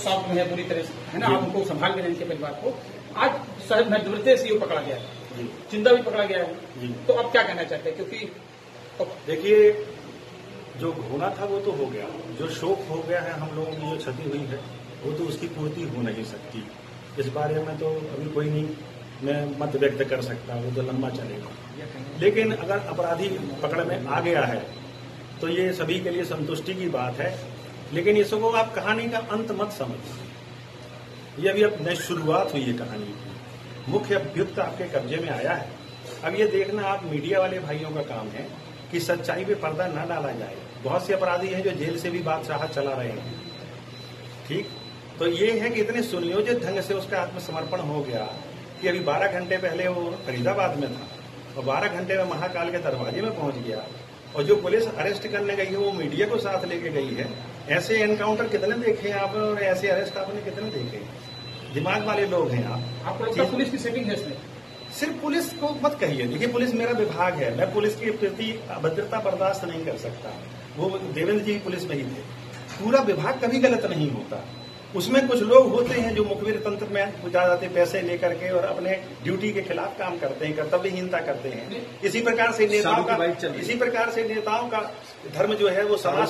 Shock में है पूरी तरह से, है ना, आप उनको संभाल भी रहे हैं, इनके परिवार को। आज शहर नवदुर्ते से पकड़ा गया है, जिंदा भी पकड़ा गया है, तो अब क्या कहना चाहते हैं? क्योंकि देखिए, जो होना था वो तो हो गया, जो शोक हो गया है, हम लोगों की जो क्षति हुई है वो तो उसकी पूर्ति हो नहीं सकती। इस बारे में तो अभी कोई नहीं मैं मत व्यक्त कर सकता, वो तो लंबा चलेगा। लेकिन अगर अपराधी पकड़ में आ गया है तो ये सभी के लिए संतुष्टि की बात है। लेकिन इसको आप कहानी का अंत मत समझिए, ये अभी अब नई शुरुआत हुई है कहानी की। मुख्य अभियुक्त आपके कब्जे में आया है। अब ये देखना आप मीडिया वाले भाइयों का काम है कि सच्चाई पे पर्दा न डाला जाए। बहुत से अपराधी हैं जो जेल से भी बादशाह चला रहे हैं, ठीक। तो ये है कि इतने सुनियोजित ढंग से उसका आत्मसमर्पण हो गया कि अभी 12 घंटे पहले वो फरीदाबाद में था और 12 घंटे में महाकाल के दरवाजे में पहुंच गया। और जो पुलिस अरेस्ट करने गई है वो मीडिया को साथ लेके गई है। ऐसे एनकाउंटर कितने देखे हैं आपने और ऐसे अरेस्ट आपने कितने देखे? दिमाग वाले लोग हैं आप। पुलिस की सेटिंग है इसमें? सिर्फ पुलिस को मत कहिए। देखिए, पुलिस मेरा विभाग है, मैं पुलिस के प्रति अभद्रता बर्दाश्त नहीं कर सकता। वो देवेंद्र जी पुलिस में ही थे। पूरा विभाग कभी गलत नहीं होता। उसमें कुछ लोग होते हैं जो मुखबिर तंत्र में जा जाते पैसे लेकर के और अपने ड्यूटी के खिलाफ काम करते हैं, कर्तव्यहीनता करते हैं। इसी प्रकार से नेताओं का धर्म जो है वो समाज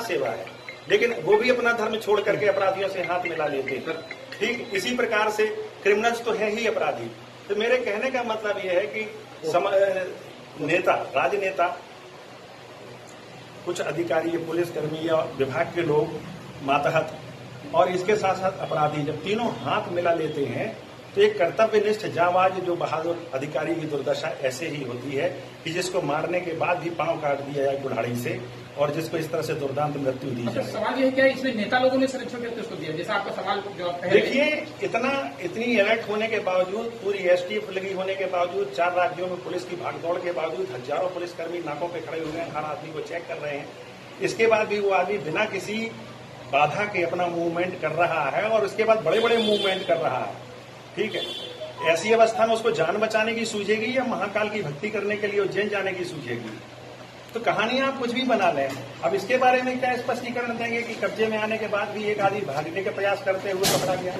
सेवा है। लेकिन वो भी अपना धर्म छोड़ करके अपराधियों से हाथ मिला लेते हैं, ठीक। इसी प्रकार से क्रिमिनल्स तो है ही अपराधी। तो मेरे कहने का मतलब यह है कि नेता, राजनेता, कुछ अधिकारी, पुलिसकर्मी या विभाग के लोग, मातहत और इसके साथ साथ अपराधी जब तीनों हाथ मिला लेते हैं तो एक कर्तव्यनिष्ठ जाबाज जो बहादुर अधिकारी की दुर्दशा ऐसे ही होती है कि जिसको मारने के बाद भी पांव काट दिया जाए कुल्हाड़ी से और जिसको इस तरह से दुर्दांत मृत्यु दी जाए। सवाल यह क्या है, इसमें नेता लोगों ने संरक्षण करके उसको दिया? जैसा आपका सवाल देखिए, इतनी अलर्ट होने के बावजूद, पूरी एसटीएफ लगी होने के बावजूद, 4 राज्यों में पुलिस की भागदौड़ के बावजूद हजारों पुलिसकर्मी नाकों पे खड़े हुए हैं, हर आदमी को चेक कर रहे हैं। इसके बाद भी वो आदमी बिना किसी बाधा के अपना मूवमेंट कर रहा है और उसके बाद बड़े बड़े मूवमेंट कर रहा है, ठीक है। ऐसी अवस्था में उसको जान बचाने की सूझेगी या महाकाल की भक्ति करने के लिए उज्जैन जाने की सूझेगी? तो कहानी आप कुछ भी बना लें। अब इसके बारे में क्या स्पष्टीकरण देंगे कि कब्जे में आने के बाद भी एक आदमी भागने के प्रयास करते हुए पकड़ा गया?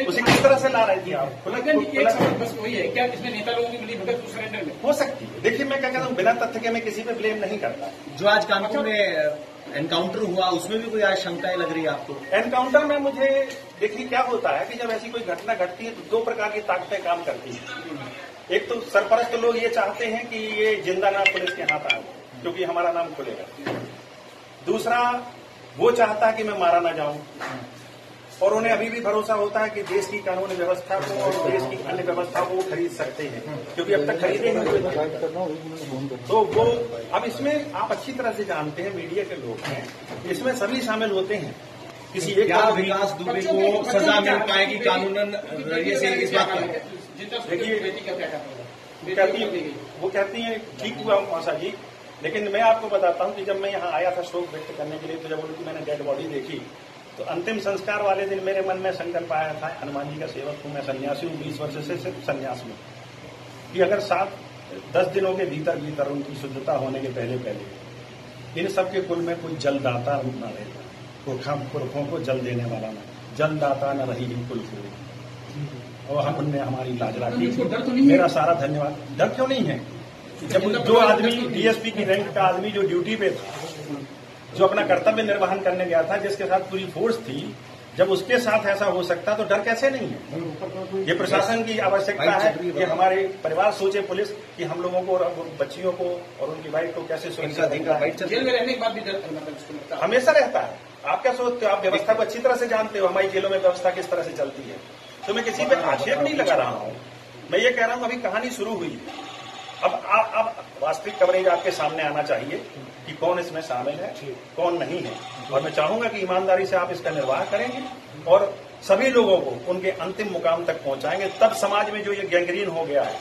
उसे किस तरह से ला रही थी आप? बस वही है क्या, इसमें नेता लोगों की मिलीभगत सरेंडर में हो सकती है? देखिए, मैं क्या कहता हूँ, बिना तथ्य के मैं किसी पे ब्लेम नहीं करता। जो आज कानपुर में एनकाउंटर हुआ उसमें भी कोई आशंकाएं लग रही है आपको? एनकाउंटर में मुझे देखिए क्या होता है कि जब ऐसी कोई घटना घटती है तो 2 प्रकार की ताकतें काम करती हैं। एक तो सरपरस्त लोग ये चाहते हैं कि ये जिंदा ना पुलिस के हाथ आए क्योंकि हमारा नाम खुलेगा। दूसरा, वो चाहता है कि मैं मारा ना जाऊं और उन्हें अभी भी भरोसा होता है कि देश की कानूनी व्यवस्था को और देश की अन्य व्यवस्था को वो खरीद सकते हैं क्योंकि अब तक खरीदे नहीं हुए। तो वो अब इसमें आप अच्छी तरह से जानते हैं, मीडिया के लोग हैं, इसमें सभी शामिल होते हैं। किसी एक विकास दुबे को सजा मिल पाएगी कानूनन नजरिए से? इस बात देखिए, वो कहती है ठीक हुआ मौसा जी, लेकिन मैं आपको बताता हूं कि जब मैं यहाँ आया था शोक व्यक्त करने के लिए, तो जब उनकी मैंने डेड बॉडी देखी तो अंतिम संस्कार वाले दिन मेरे मन में संकल्प आया था, हनुमान जी का सेवक हूं, मैं सन्यासी हूं, 20 वर्ष से सिर्फ सन्यास में, कि अगर 7-10 दिनों के भीतर उनकी शुद्धता होने के पहले इन सबके कुल में कोई जलदाता न रहेगा, पुरखों को जल देने वाला न, जलदाता न रही कुल को, और हमने हमारी लाज रखी। मेरा सारा धन्यवाद। डर क्यों नहीं है? जब जो आदमी डीएसपी की रैंक का आदमी जो ड्यूटी पे था, जो अपना कर्तव्य निर्वहन करने गया था, जिसके साथ पूरी फोर्स थी, जब उसके साथ ऐसा हो सकता तो डर कैसे नहीं है? ये प्रशासन की आवश्यकता है कि हमारे परिवार सोचे, पुलिस, कि हम लोगों को और बच्चियों को और उनकी वाइफ को कैसे सुरक्षा देगा। जेल में रहने के बाद भी डर हमेशा रहता है। आप क्या सोचते हो? आप व्यवस्था को अच्छी तरह से जानते हो, हमारी जेलों में व्यवस्था किस तरह से चलती है। तो मैं किसी पे आक्षेप नहीं लगा रहा हूँ, मैं ये कह रहा हूँ अभी कहानी शुरू हुई है। अब वास्तविक कवरेज आपके सामने आना चाहिए कि कौन इसमें शामिल है, कौन नहीं है, और मैं चाहूंगा कि ईमानदारी से आप इसका निर्वाह करेंगे और सभी लोगों को उनके अंतिम मुकाम तक पहुंचाएंगे। तब समाज में जो ये गैंग्रीन हो गया है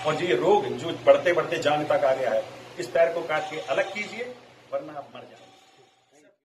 और जो ये रोग जो बढ़ते बढ़ते जान तक आ गया है, इस पैर को काट के अलग कीजिए, वरना आप मर जाएंगे।